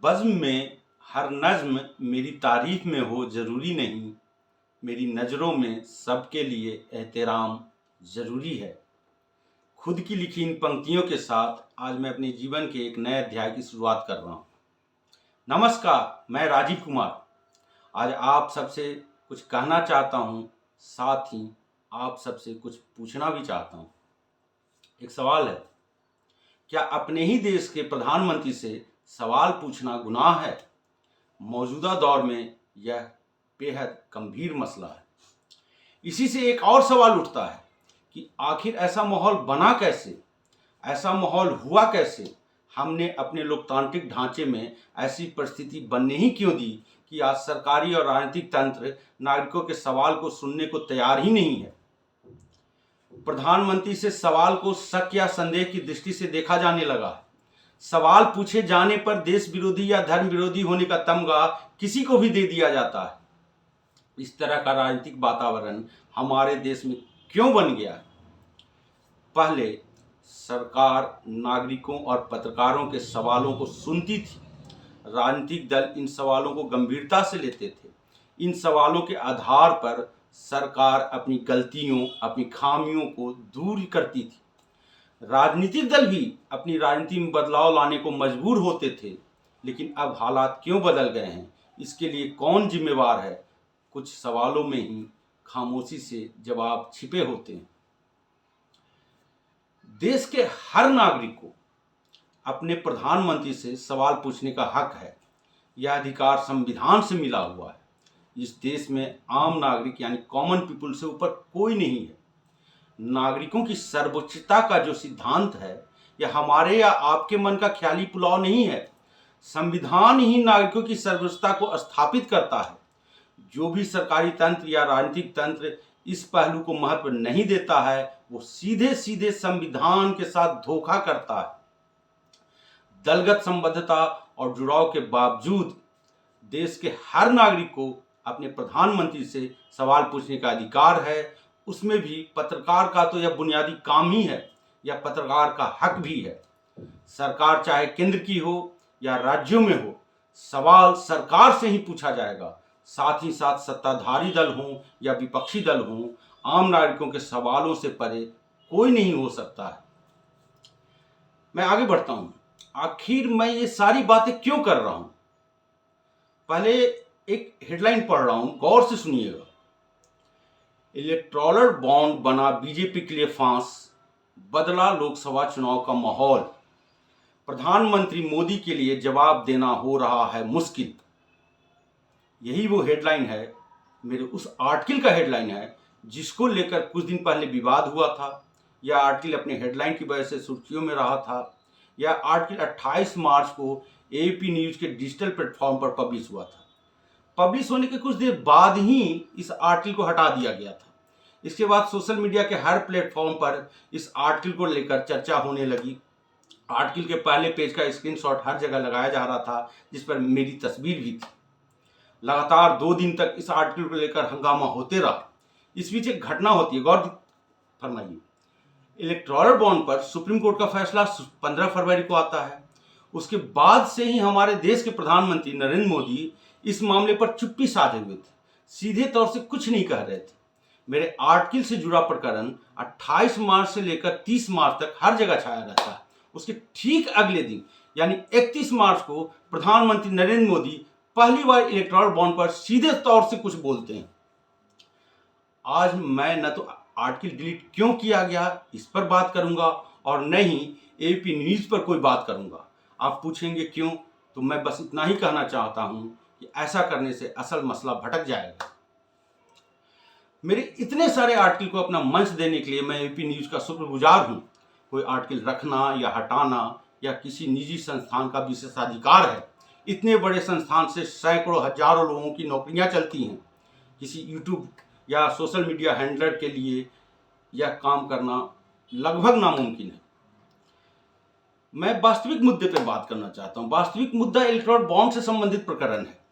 बज़्म में हर नज़्म मेरी तारीफ में हो ज़रूरी नहीं, मेरी नज़रों में सबके लिए एहतराम ज़रूरी है। खुद की लिखी इन पंक्तियों के साथ आज मैं अपने जीवन के एक नए अध्याय की शुरुआत कर रहा हूँ। नमस्कार, मैं राजीव कुमार। आज आप सबसे कुछ कहना चाहता हूँ, साथ ही आप सबसे कुछ पूछना भी चाहता हूँ। एक सवाल है, क्या अपने ही देश के प्रधानमंत्री से सवाल पूछना गुनाह है? मौजूदा दौर में यह बेहद गंभीर मसला है। इसी से एक और सवाल उठता है कि आखिर ऐसा माहौल बना कैसे, ऐसा माहौल हुआ कैसे? हमने अपने लोकतांत्रिक ढांचे में ऐसी परिस्थिति बनने ही क्यों दी कि आज सरकारी और राजनीतिक तंत्र नागरिकों के सवाल को सुनने को तैयार ही नहीं है। प्रधानमंत्री से सवाल को शक या संदेह की दृष्टि से देखा जाने लगा है। सवाल पूछे जाने पर देश विरोधी या धर्म विरोधी होने का तमगा किसी को भी दे दिया जाता है। इस तरह का राजनीतिक वातावरण हमारे देश में क्यों बन गया है? पहले सरकार नागरिकों और पत्रकारों के सवालों को सुनती थी। राजनीतिक दल इन सवालों को गंभीरता से लेते थे। इन सवालों के आधार पर सरकार अपनी गलतियों, अपनी खामियों को दूर करती थी। राजनीतिक दल भी अपनी राजनीति में बदलाव लाने को मजबूर होते थे। लेकिन अब हालात क्यों बदल गए हैं? इसके लिए कौन जिम्मेवार है? कुछ सवालों में ही खामोशी से जवाब छिपे होते हैं। देश के हर नागरिक को अपने प्रधानमंत्री से सवाल पूछने का हक है। यह अधिकार संविधान से मिला हुआ है। इस देश में आम नागरिक यानी कॉमन पीपल से ऊपर कोई नहीं है। नागरिकों की सर्वोच्चता का जो सिद्धांत है, यह हमारे या आपके मन का ख्याली पुलाव नहीं है। संविधान ही नागरिकों की सर्वोच्चता को स्थापित करता है। जो भी सरकारी तंत्र या राजनीतिक तंत्र इस पहलू को महत्व नहीं देता है, वो सीधे सीधे संविधान के साथ धोखा करता है। दलगत संबद्धता और जुड़ाव के बावजूद देश के हर नागरिक को अपने प्रधानमंत्री से सवाल पूछने का अधिकार है। उसमें भी पत्रकार का तो यह बुनियादी काम ही है, यह पत्रकार का हक भी है। सरकार चाहे केंद्र की हो या राज्यों में हो, सवाल सरकार से ही पूछा जाएगा। साथ ही साथ सत्ताधारी दल हों या विपक्षी दल हों, आम नागरिकों के सवालों से परे कोई नहीं हो सकता है। मैं आगे बढ़ता हूं। आखिर मैं ये सारी बातें क्यों कर रहा हूं? पहले एक हेडलाइन पढ़ रहा हूं, गौर से सुनिएगा। इलेक्टोरल बॉन्ड बना बीजेपी के लिए फांस, बदला लोकसभा चुनाव का माहौल। प्रधानमंत्री मोदी के लिए जवाब देना हो रहा है मुश्किल। यही वो हेडलाइन है, मेरे उस आर्टिकल का हेडलाइन है जिसको लेकर कुछ दिन पहले विवाद हुआ था। यह आर्टिकल अपने हेडलाइन की वजह से सुर्खियों में रहा था। यह आर्टिकल 28 मार्च को एपी न्यूज के डिजिटल प्लेटफॉर्म पर पब्लिश हुआ था। पब्लिश होने के कुछ देर बाद ही इस आर्टिकल को हटा दिया गया था। इसके बाद सोशल मीडिया के हर प्लेटफॉर्म पर इस आर्टिकल को लेकर चर्चा होने लगी। आर्टिकल के पहले पेज का स्क्रीनशॉट हर जगह लगाया जा रहा था, जिस पर मेरी तस्वीर भी थी। लगातार 2 दिन तक इस आर्टिकल को लेकर हंगामा होते रहा। इस बीच एक घटना होती है, गौर फरमाइए। इलेक्टोरल बॉन्ड पर सुप्रीम कोर्ट का फैसला 15 फरवरी को आता है। उसके बाद से ही हमारे देश के प्रधानमंत्री नरेंद्र मोदी इस मामले पर चुप्पी साधे हुए थे, सीधे तौर से कुछ नहीं कह रहे थे। मेरे आर्टिकल से जुड़ा प्रकरण 28 मार्च से लेकर 30 मार्च तक हर जगह छाया रहता है। उसके ठीक अगले दिन यानी 31 मार्च को प्रधानमंत्री नरेंद्र मोदी पहली बार इलेक्टोरल बॉन्ड पर सीधे तौर से कुछ बोलते हैं। आज मैं न तो आर्टिकल डिलीट क्यों किया गया इस पर बात करूंगा और न ही एपी न्यूज पर कोई बात करूंगा। आप पूछेंगे क्यों, तो मैं बस इतना ही कहना चाहता हूं कि ऐसा करने से असल मसला भटक जाएगा। मेरे इतने सारे आर्टिकल को अपना मंच देने के लिए मैं एपी न्यूज का शुक्रगुजार हूं। कोई आर्टिकल रखना या हटाना या किसी निजी संस्थान का विशेषाधिकार है। इतने बड़े संस्थान से सैकड़ों हजारों लोगों की नौकरियां चलती हैं। किसी यूट्यूब या सोशल मीडिया हैंडलर के लिए यह काम करना लगभग नामुमकिन है। मैं वास्तविक मुद्दे पर बात करना चाहता हूं। वास्तविक मुद्दा इलेक्टोरल बॉन्ड से संबंधित प्रकरण है।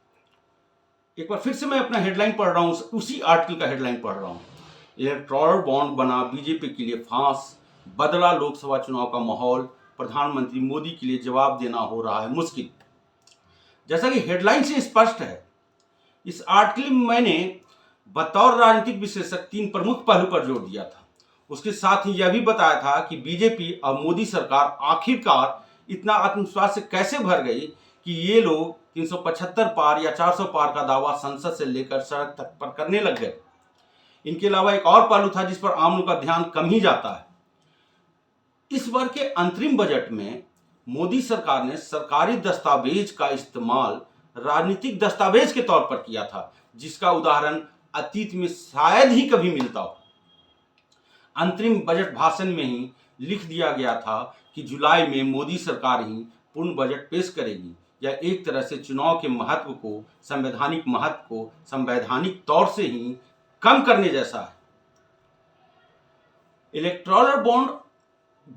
एक बार फिर से मैं अपना हेडलाइन पढ़ रहा हूं, उसी आर्टिकल का हेडलाइन पढ़ रहा हूं। इलेक्टोरल बॉन्ड बना बीजेपी के लिए फांस, बदला लोकसभा चुनाव का माहौल, प्रधानमंत्री मोदी के लिए जवाब देना हो रहा है मुश्किल। जैसा कि हेडलाइन से स्पष्ट है, इस आर्टिकल में मैंने बतौर राजनीतिक विश्लेषक 3 प्रमुख पहलू पर जोर दिया था। उसके साथ ही यह भी बताया था कि बीजेपी और मोदी सरकार आखिरकार इतना आत्मविश्वास से कैसे भर गई कि ये लोग 375 पार या 400 पार का दावा संसद से लेकर सड़क तक पर करने लग गए। इनके अलावा एक और पहलू था जिस पर आम लोगों का ध्यान कम ही जाता है। इस बार के अंतरिम बजट में मोदी सरकार ने सरकारी दस्तावेज का इस्तेमाल राजनीतिक दस्तावेज के तौर पर किया था, जिसका उदाहरण अतीत में शायद ही कभी मिलता हो। अंतरिम बजट भाषण में ही लिख दिया गया था कि जुलाई में मोदी सरकार ही पूर्ण बजट पेश करेगी। यह एक तरह से चुनाव के महत्व को, संवैधानिक महत्व को संवैधानिक तौर से ही कम करने जैसा है। इलेक्टोरल बॉन्ड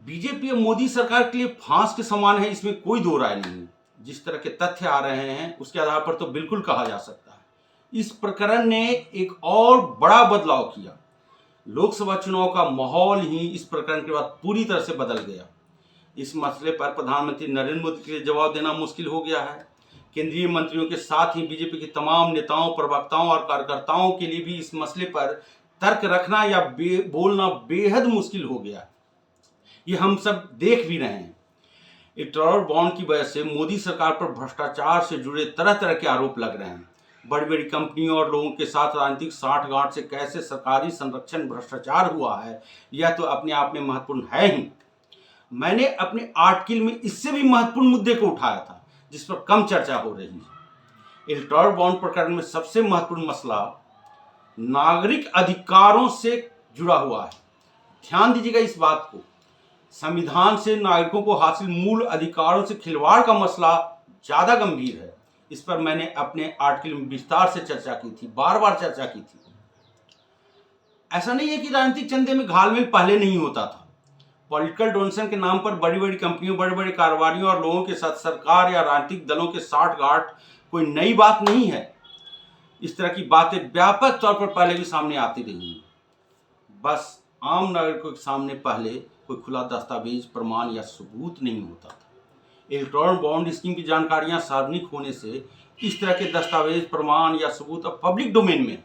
बीजेपी और मोदी सरकार के लिए फांस के समान है, इसमें कोई दो राय नहीं है। जिस तरह के तथ्य आ रहे हैं उसके आधार पर तो बिल्कुल कहा जा सकता है। इस प्रकरण ने एक और बड़ा बदलाव किया। लोकसभा चुनाव का माहौल ही इस प्रकरण के बाद पूरी तरह से बदल गया। इस मसले पर प्रधानमंत्री नरेंद्र मोदी के लिए जवाब देना मुश्किल हो गया है। केंद्रीय मंत्रियों के साथ ही बीजेपी के तमाम नेताओं, प्रवक्ताओं और कार्यकर्ताओं के लिए भी इस मसले पर तर्क रखना या बोलना बेहद मुश्किल हो गया। ये हम सब देख भी रहे हैं। इलेक्टोरल बॉन्ड की वजह से मोदी सरकार पर भ्रष्टाचार से जुड़े तरह तरह के आरोप लग रहे हैं। बड़ी बड़ी कंपनियों और लोगों के साथ राजनीतिक साठगांठ से कैसे सरकारी संरक्षण भ्रष्टाचार हुआ है, यह तो अपने आप में महत्वपूर्ण है ही। मैंने अपने आर्टिकल में इससे भी महत्वपूर्ण मुद्दे को उठाया था जिस पर कम चर्चा हो रही है। इलेक्टोरल बॉन्ड प्रकरण में सबसे महत्वपूर्ण मसला नागरिक अधिकारों से जुड़ा हुआ है। ध्यान दीजिएगा इस बात को। संविधान से नागरिकों को हासिल मूल अधिकारों से खिलवाड़ का मसला ज्यादा गंभीर है। इस पर मैंने अपने आर्टिकल में विस्तार से चर्चा की थी, बार बार चर्चा की थी। ऐसा नहीं है कि राजनीतिक चंदे में घालमेल पहले नहीं होता था। पॉलिटिकल डोनेशन के नाम पर बड़ी बड़ी कंपनियों, बड़े बड़े कारोबारियों और लोगों के साथ सरकार या राजनीतिक दलों के साठगांठ कोई नई बात नहीं है। इस तरह की बातें व्यापक तौर पर पहले भी सामने आती रही हैं। बस आम नागरिकों के सामने पहले कोई खुला दस्तावेज, प्रमाण या सबूत नहीं होता था। इलेक्टोरल बॉन्ड स्कीम की जानकारियां सार्वजनिक होने से इस तरह के दस्तावेज, प्रमाण या सबूत अब पब्लिक डोमेन में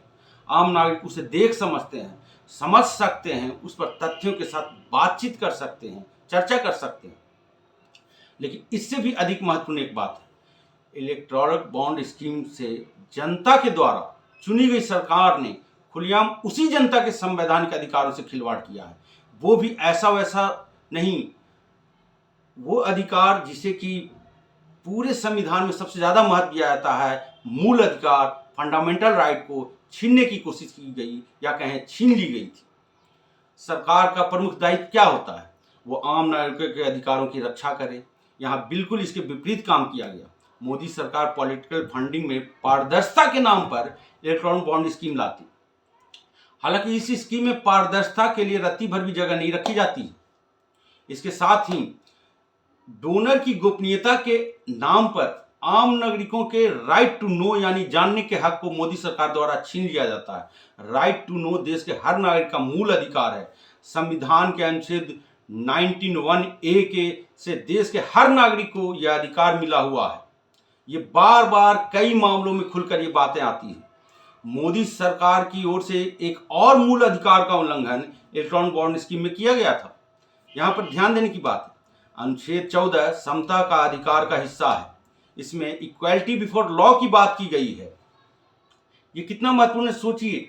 आम नागरिक उसे देख समझते हैं, समझ सकते हैं, उस पर तथ्यों के साथ बातचीत कर सकते हैं, चर्चा कर सकते हैं। लेकिन इससे भी अधिक महत्वपूर्ण एक बात है, इलेक्टोरल बॉन्ड स्कीम से जनता के द्वारा चुनी गई सरकार ने खुलेआम उसी जनता के संवैधानिक अधिकारों से खिलवाड़ किया है। वो भी ऐसा वैसा नहीं, वो अधिकार जिसे कि पूरे संविधान में सबसे ज्यादा महत्व दिया जाता है, मूल अधिकार, फंडामेंटल राइट को छीनने की कोशिश की गई या कहें छीन ली गई थी। सरकार का प्रमुख दायित्व क्या होता है? वो आम नागरिकों के अधिकारों की रक्षा करे। यहाँ बिल्कुल इसके विपरीत काम किया गया। मोदी सरकार पॉलिटिकल फंडिंग में पारदर्शिता के नाम पर इलेक्टोरल बॉन्ड स्कीम लाती। हालांकि इस स्कीम में पारदर्शिता के लिए रत्ती भर भी जगह नहीं रखी जाती। इसके साथ ही डोनर की गोपनीयता के नाम पर आम नागरिकों के राइट टू नो यानी जानने के हक को मोदी सरकार द्वारा छीन लिया जाता है। राइट टू नो देश के हर नागरिक का मूल अधिकार है। संविधान के अनुच्छेद 19(1)(a) के से देश के हर नागरिक को यह अधिकार मिला हुआ है। ये बार बार कई मामलों में खुलकर ये बातें आती हैं। मोदी सरकार की ओर से एक और मूल अधिकार का उल्लंघन इलेक्टोरल बॉन्ड स्कीम में किया गया था। यहाँ पर ध्यान देने की बात है, अनुच्छेद 14 समता का अधिकार का हिस्सा है। इसमें इक्वालिटी बिफोर लॉ की बात की गई है। ये कितना महत्वपूर्ण है, सोचिए।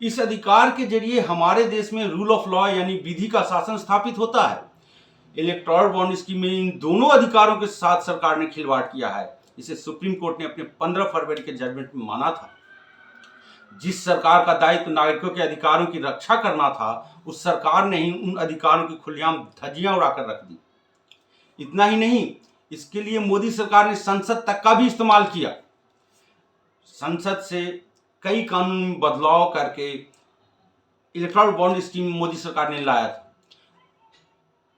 इस अधिकार के जरिए हमारे देश में रूल ऑफ लॉ यानी विधि का शासन स्थापित होता है। इलेक्टोरल बॉन्ड स्कीम में इन दोनों अधिकारों के साथ सरकार ने खिलवाड़ किया है। इसे सुप्रीम कोर्ट ने अपने 15 फरवरी के जजमेंट में माना था। जिस सरकार का दायित्व नागरिकों के अधिकारों की रक्षा करना था, उस सरकार ने ही उन अधिकारों की खुलेआम धज्जियां उड़ाकर रख दी। इतना ही नहीं, इसके लिए मोदी सरकार ने संसद तक का भी इस्तेमाल किया। संसद से कई कानून में बदलाव करके इलेक्टोरल बॉन्ड स्कीम मोदी सरकार ने लाया था।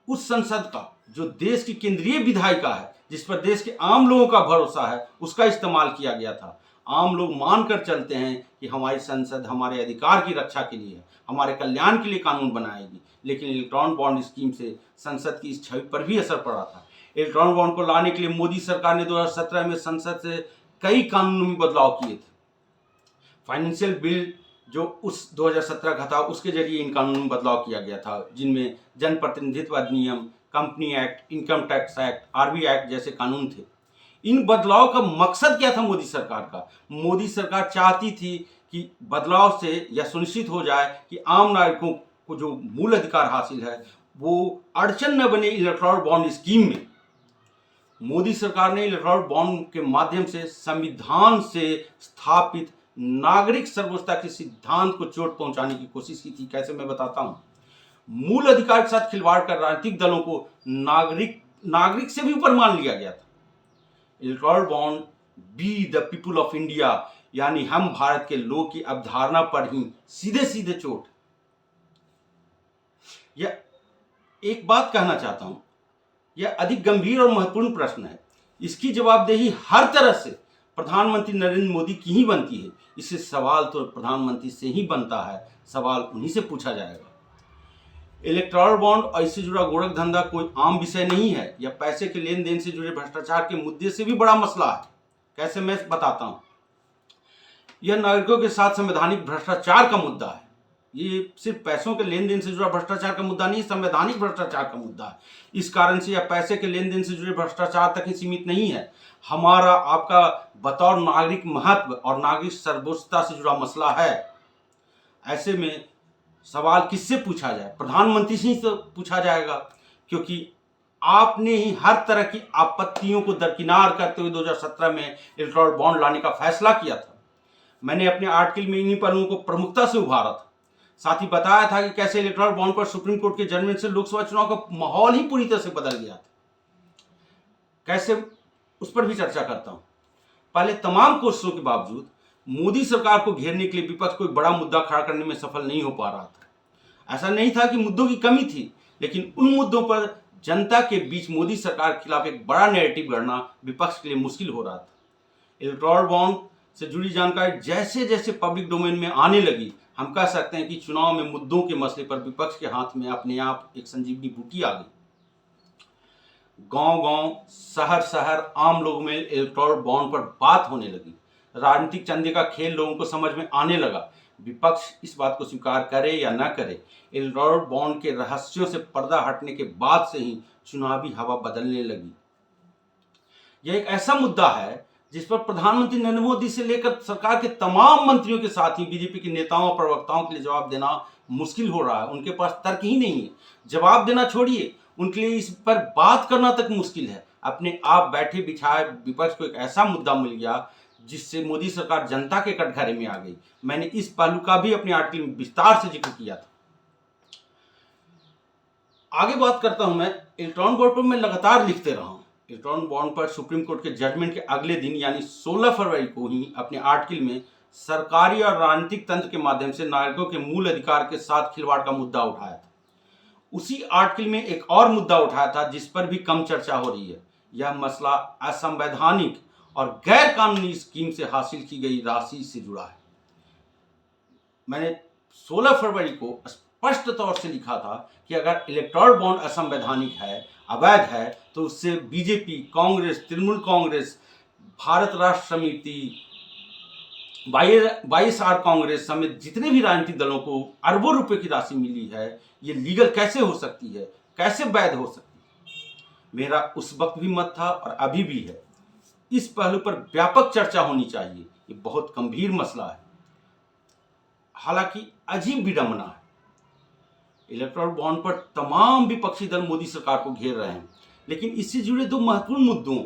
उस संसद का जो देश की केंद्रीय विधायिका है, जिस पर देश के आम लोगों का भरोसा है, उसका इस्तेमाल किया गया था। आम लोग मानकर चलते हैं कि हमारी संसद हमारे अधिकार की रक्षा के लिए है, हमारे कल्याण के लिए कानून बनाएगी। लेकिन इलेक्टोरल बॉन्ड स्कीम से संसद की इस छवि पर भी असर पड़ा था। इलेक्ट्रॉनिक बॉन्ड को लाने के लिए मोदी सरकार ने 2017 में संसद से कई कानूनों में बदलाव किए थे। फाइनेंशियल बिल जो उस 2017 का था उसके जरिए इन कानूनों में बदलाव किया गया था, जिनमें जनप्रतिनिधित्व अधिनियम, company act, income tax act, RB act जैसे कानून थे। इन बदलाव का मकसद क्या था मोदी सरकार का? मोदी सरकार चाहती थी कि बदलाव से यह सुनिश्चित हो जाए कि आम नागरिकों को जो मूल अधिकार हासिल है वो अड़चन न बने इलेक्ट्रॉनिक बॉन्ड स्कीम में। मोदी सरकार ने इलेक्ट्रॉनिक बॉन्ड के माध्यम से संविधान से स्थापित नागरिक सर्वोच्चता के सिद्धांत को चोट पहुंचाने की कोशिश की थी। कैसे, मैं बताता हूं। मूल अधिकार के साथ खिलवाड़ कर राजनीतिक दलों को नागरिक से भी ऊपर मान लिया गया था। Electoral bond be the people of India यानी हम भारत के लोग की अवधारणा पर ही सीधे सीधे चोट। यह एक बात कहना चाहता हूं, यह अधिक गंभीर और महत्वपूर्ण प्रश्न है। इसकी जवाबदेही हर तरह से प्रधानमंत्री नरेंद्र मोदी की ही बनती है। इससे सवाल तो प्रधानमंत्री से ही बनता है, सवाल उन्हीं से पूछा जाएगा। इलेक्टोरल बॉन्ड और इससे जुड़ा गोरख धंधा कोई आम विषय नहीं है। यह पैसे के लेन देन से जुड़े भ्रष्टाचार के मुद्दे से भी बड़ा मसला है। कैसे, मैं बताता हूं। यह नागरिकों के साथ संवैधानिक भ्रष्टाचार का मुद्दा है। ये सिर्फ पैसों के लेन देन से जुड़ा भ्रष्टाचार का मुद्दा नहीं, संवैधानिक भ्रष्टाचार का मुद्दा है। इस कारण से यह पैसे के लेन देन से जुड़े भ्रष्टाचार तक ही सीमित नहीं है। हमारा आपका बतौर नागरिक महत्व और नागरिक सर्वोच्चता से जुड़ा मसला है। ऐसे में सवाल किससे पूछा जाए? प्रधानमंत्री से ही तो पूछा जाएगा, क्योंकि आपने ही हर तरह की आपत्तियों को दरकिनार करते हुए 2017 में इलेक्टोरल बॉन्ड लाने का फैसला किया था। मैंने अपने आर्टिकल में इन्हीं पहलुओं को प्रमुखता से उभारा था। साथ ही बताया था कि कैसे इलेक्टोरल बॉन्ड पर सुप्रीम कोर्ट के जजमेंट से लोकसभा चुनाव का माहौल ही पूरी तरह से बदल गया था। कैसे, उस पर भी चर्चा करता हूं। पहले तमाम कोशिशों के बावजूद मोदी सरकार को घेरने के लिए विपक्ष कोई बड़ा मुद्दा खड़ा करने में सफल नहीं हो पा रहा था। ऐसा नहीं था कि मुद्दों की कमी थी, लेकिन उन मुद्दों पर जनता के बीच मोदी सरकार के खिलाफ एक बड़ा नैरेटिव गढ़ना विपक्ष के लिए मुश्किल हो रहा था। इलेक्टोरल बॉन्ड से जुड़ी जानकारी जैसे जैसे पब्लिक डोमेन में आने लगी, हम कह सकते हैं कि चुनाव में मुद्दों के मसले पर विपक्ष के हाथ में अपने आप एक संजीवनी बूटी आ गई। गांव-गांव, शहर-शहर आम लोगों में इलेक्टोरल बॉन्ड पर बात होने लगी। राजनीतिक चंदे का खेल लोगों को समझ में आने लगा। विपक्ष इस बात को स्वीकार करे या न करे, इलेक्टोरल बॉन्ड के रहस्यों से पर्दा हटने के बाद से ही चुनावी हवा बदलने लगी। यह एक ऐसा मुद्दा है जिस पर प्रधानमंत्री नरेंद्र मोदी से लेकर सरकार के तमाम मंत्रियों के साथ ही बीजेपी के नेताओं और प्रवक्ताओं के लिए जवाब देना मुश्किल हो रहा है। उनके पास तर्क ही नहीं है। जवाब देना छोड़िए, उनके लिए इस पर बात करना तक मुश्किल है। अपने आप बैठे बिछाए विपक्ष को एक ऐसा मुद्दा मिल गया जिससे मोदी सरकार जनता के कटघरे में आ गई। मैंने इस पहलू का भी अपने आर्टिकल में विस्तार से जिक्र किया था। आगे बात करता हूं मैं इलेक्ट्रॉनिक बॉन्ड पर। मैं लगातार लिखते रहा हूं। इलेक्ट्रॉनिक बॉन्ड पर सुप्रीम कोर्ट के जजमेंट के अगले दिन यानी 16 फरवरी को ही अपने आर्टिकल में सरकारी और राजनीतिक तंत्र के माध्यम से नागरिकों के मूल अधिकार के साथ खिलवाड़ का मुद्दा उठाया था। उसी आर्टिकल में एक और मुद्दा उठाया था जिस पर भी कम चर्चा हो रही है। यह मसला असंवैधानिक और गैर कानूनी स्कीम से हासिल की गई राशि से जुड़ा है। मैंने 16 फरवरी को स्पष्ट तौर से लिखा था कि अगर इलेक्टोरल बॉन्ड असंवैधानिक है, अवैध है, तो उससे बीजेपी, कांग्रेस, तृणमूल कांग्रेस, भारत राष्ट्र समिति, वाईएसआर कांग्रेस समेत जितने भी राजनीतिक दलों को अरबों रुपए की राशि मिली है, ये लीगल कैसे हो सकती है, कैसे वैध हो सकती है। मेरा उस वक्त भी मत था और अभी भी है। इस पहलू पर व्यापक चर्चा होनी चाहिए। ये बहुत गंभीर मसला है। हालांकि अजीब विडंबना है, इलेक्टोरल बॉन्ड पर तमाम विपक्षी दल मोदी सरकार को घेर रहे हैं, लेकिन इससे जुड़े दो महत्वपूर्ण मुद्दों,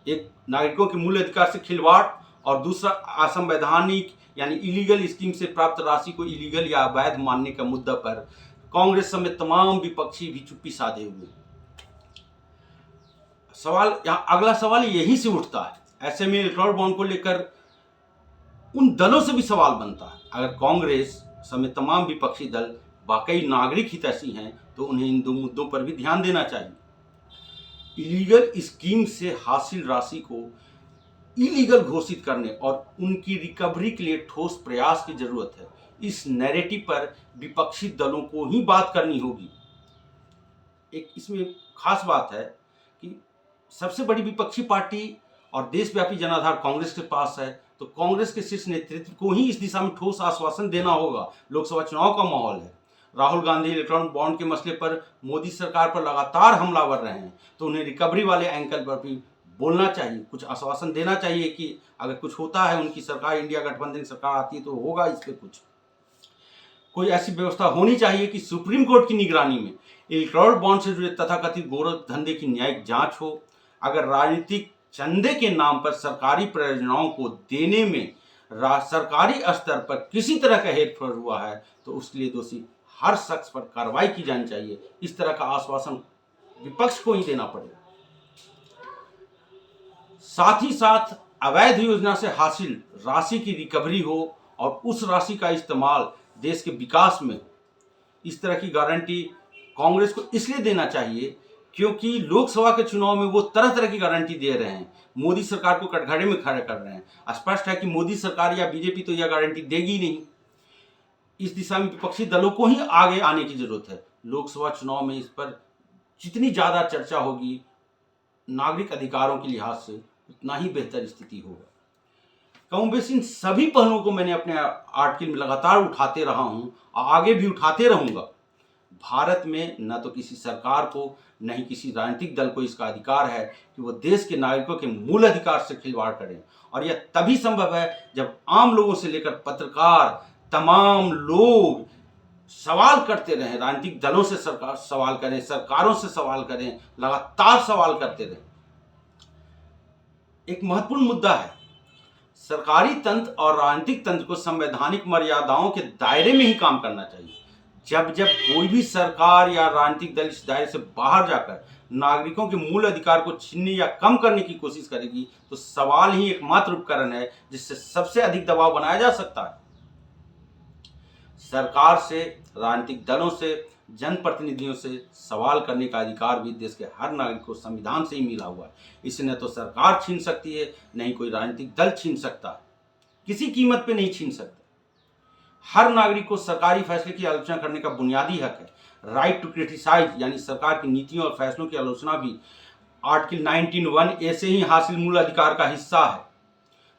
एक नागरिकों के मूल अधिकार से खिलवाड़ और दूसरा असंवैधानिक यानी इलीगल स्कीम से प्राप्त राशि को इलीगल या अवैध मानने का मुद्दा पर कांग्रेस समेत तमाम विपक्षी भी चुप्पी साधे हुए। अगला सवाल यही से उठता है। ऐसे में इलेक्टोरल बॉन्ड को लेकर उन दलों से भी सवाल बनता है। अगर कांग्रेस समेत तमाम विपक्षी दल वाकई नागरिक हितैषी हैं, तो उन्हें इन दो मुद्दों पर भी ध्यान देना चाहिए। इलीगल स्कीम से हासिल राशि को इलीगल घोषित करने और उनकी रिकवरी के लिए ठोस प्रयास की जरूरत है। इस नैरेटिव पर विपक्षी दलों को ही बात करनी होगी। एक इसमें खास बात है कि सबसे बड़ी विपक्षी पार्टी और देशव्यापी जनाधार कांग्रेस के पास है, तो कांग्रेस के शीर्ष नेतृत्व को ही इस दिशा में ठोस आश्वासन देना होगा। लोकसभा चुनाव का माहौल है। राहुल गांधी इलेक्ट्रॉनिक बॉन्ड के मसले पर मोदी सरकार पर लगातार हमलावर रहे हैं, तो उन्हें रिकवरी वाले एंगल पर भी बोलना चाहिए, कुछ आश्वासन देना चाहिए कि अगर कुछ होता है, उनकी सरकार, इंडिया गठबंधन की सरकार आती है, तो होगा इस पर कुछ। कोई ऐसी व्यवस्था होनी चाहिए कि सुप्रीम कोर्ट की निगरानी में इलेक्टोरल बॉन्ड से जुड़े तथाकथित गोरख धंधे की न्यायिक जांच हो। अगर राजनीतिक चंदे के नाम पर सरकारी परियोजनाओं को देने में सरकारी स्तर पर किसी तरह का हेरफेर हुआ है, तो उसके लिए दोषी हर शख्स पर कार्रवाई की जानी चाहिए। इस तरह का आश्वासन विपक्ष को ही देना पड़ेगा। साथ ही साथ अवैध योजना से हासिल राशि की रिकवरी हो और उस राशि का इस्तेमाल देश के विकास में, इस तरह की गारंटी कांग्रेस को इसलिए देना चाहिए क्योंकि लोकसभा के चुनाव में वो तरह तरह की गारंटी दे रहे हैं, मोदी सरकार को कटघरे में खड़े कर रहे हैं। स्पष्ट है कि मोदी सरकार या बीजेपी तो यह गारंटी देगी नहीं। इस दिशा में विपक्षी दलों को ही आगे आने की जरूरत है। लोकसभा चुनाव में इस पर जितनी ज्यादा चर्चा होगी नागरिक अधिकारों के लिहाज से, उतना ही बेहतर स्थिति होगा। कम बेशी इन सभी पहलुओं को मैंने अपने आर्टिकल में लगातार उठाते रहा हूं और आगे भी उठाते रहूंगा। भारत में न तो किसी सरकार को, न ही किसी राजनीतिक दल को इसका अधिकार है कि वो देश के नागरिकों के मूल अधिकार से खिलवाड़ करें, और यह तभी संभव है जब आम लोगों से लेकर पत्रकार, तमाम लोग सवाल करते रहें, राजनीतिक दलों से सरकार सवाल करें, सरकारों से सवाल करें, लगातार सवाल करते रहें। एक महत्वपूर्ण मुद्दा है, सरकारी तंत्र और राजनीतिक तंत्र को संवैधानिक मर्यादाओं के दायरे में ही काम करना चाहिए। जब जब कोई भी सरकार या राजनीतिक दल इस दायरे से बाहर जाकर नागरिकों के मूल अधिकार को छीनने या कम करने की कोशिश करेगी, तो सवाल ही एकमात्र उपकरण है जिससे सबसे अधिक दबाव बनाया जा सकता है। सरकार से, राजनीतिक दलों से, जनप्रतिनिधियों से सवाल करने का अधिकार भी देश के हर नागरिक को संविधान से ही मिला हुआ है। इसे न तो सरकार छीन सकती है, न ही कोई राजनीतिक दल छीन सकता है, किसी कीमत पे नहीं छीन सकता। हर नागरिक को सरकारी फैसले की आलोचना करने का बुनियादी हक है। राइट टू क्रिटिसाइज, यानी सरकार की नीतियों और फैसलों की आलोचना भी आर्टिकल 19(1) ऐसे ही हासिल मूल अधिकार का हिस्सा है।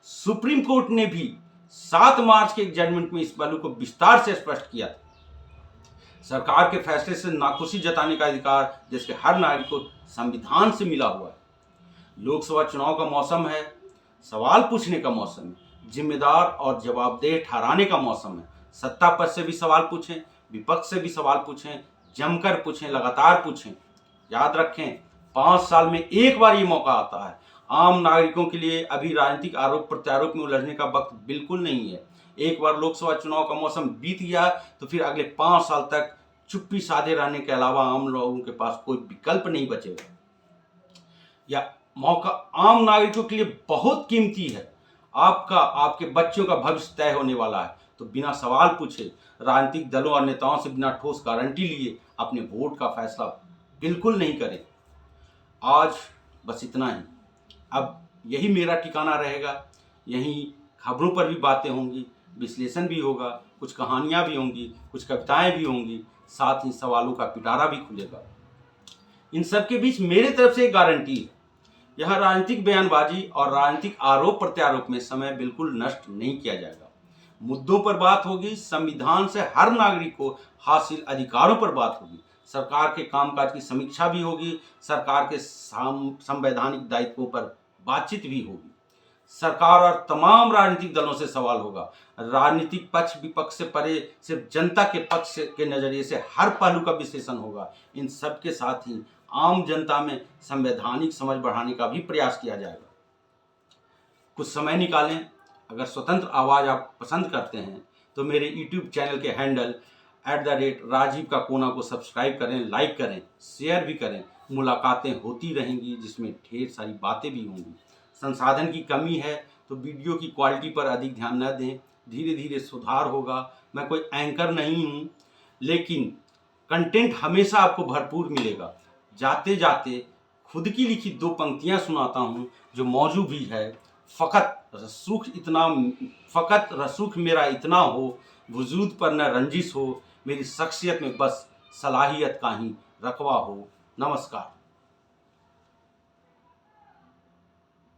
सुप्रीम कोर्ट ने भी 7 मार्च के एक जजमेंट में इस पहलू को विस्तार से स्पष्ट किया था। सरकार के फैसले से नाखुशी जताने का अधिकार देश के हर नागरिक को संविधान से मिला हुआ है। लोकसभा चुनाव का मौसम है, सवाल पूछने का मौसम है, जिम्मेदार और जवाबदेह ठहराने का मौसम है। सत्ता पक्ष से भी सवाल पूछें, विपक्ष से भी सवाल पूछें, जमकर पूछें, लगातार पूछें। याद रखें, 5 साल में एक बार ये मौका आता है। आम नागरिकों के लिए अभी राजनीतिक आरोप प्रत्यारोप में उलझने का वक्त बिल्कुल नहीं है। एक बार लोकसभा चुनाव का मौसम बीत गया तो फिर अगले 5 साल तक चुप्पी साधे रहने के अलावा आम लोगों के पास कोई विकल्प नहीं बचेगा। यह मौका आम नागरिकों के लिए बहुत कीमती है। आपका, आपके बच्चों का भविष्य तय होने वाला है, तो बिना सवाल पूछे, राजनीतिक दलों और नेताओं से बिना ठोस गारंटी लिए अपने वोट का फैसला बिल्कुल नहीं करें। आज बस इतना ही। अब यही मेरा ठिकाना रहेगा। यहीं खबरों पर भी बातें होंगी, विश्लेषण भी होगा, कुछ कहानियां भी होंगी, कुछ कविताएं भी होंगी, साथ ही सवालों का पिटारा भी खुलेगा। इन सब के बीच मेरे तरफ से एक गारंटी है, यह राजनीतिक बयानबाजी और राजनीतिक आरोप प्रत्यारोप में समय बिल्कुल नष्ट नहीं किया जाएगा। मुद्दों पर बात होगी, संविधान से हर नागरिक को हासिल अधिकारों पर बात होगी, सरकार के कामकाज की समीक्षा भी होगी, सरकार के संवैधानिक दायित्वों पर बातचीत भी होगी। सरकार और तमाम राजनीतिक दलों से सवाल होगा। राजनीतिक पक्ष विपक्ष से परे सिर्फ जनता के पक्ष के नजरिए से हर पहलू का विश्लेषण होगा। इन सब के साथ ही आम जनता में संवैधानिक समझ बढ़ाने का भी प्रयास किया जाएगा। कुछ समय निकालें। अगर स्वतंत्र आवाज़ आप पसंद करते हैं तो मेरे YouTube चैनल के हैंडल @राजीव का कोना को सब्सक्राइब करें, लाइक करें, शेयर भी करें। मुलाकातें होती रहेंगी जिसमें ढेर सारी बातें भी होंगी। संसाधन की कमी है तो वीडियो की क्वालिटी पर अधिक ध्यान न दें, धीरे धीरे सुधार होगा। मैं कोई एंकर नहीं हूँ, लेकिन कंटेंट हमेशा आपको भरपूर मिलेगा। जाते जाते खुद की लिखी 2 पंक्तियाँ सुनाता हूँ जो मौजू भी है। फ़कत रसूख मेरा इतना हो, वजूद पर न रंजिश हो, मेरी शख्सियत में बस सलाहियत का ही रखवा हो। नमस्कार।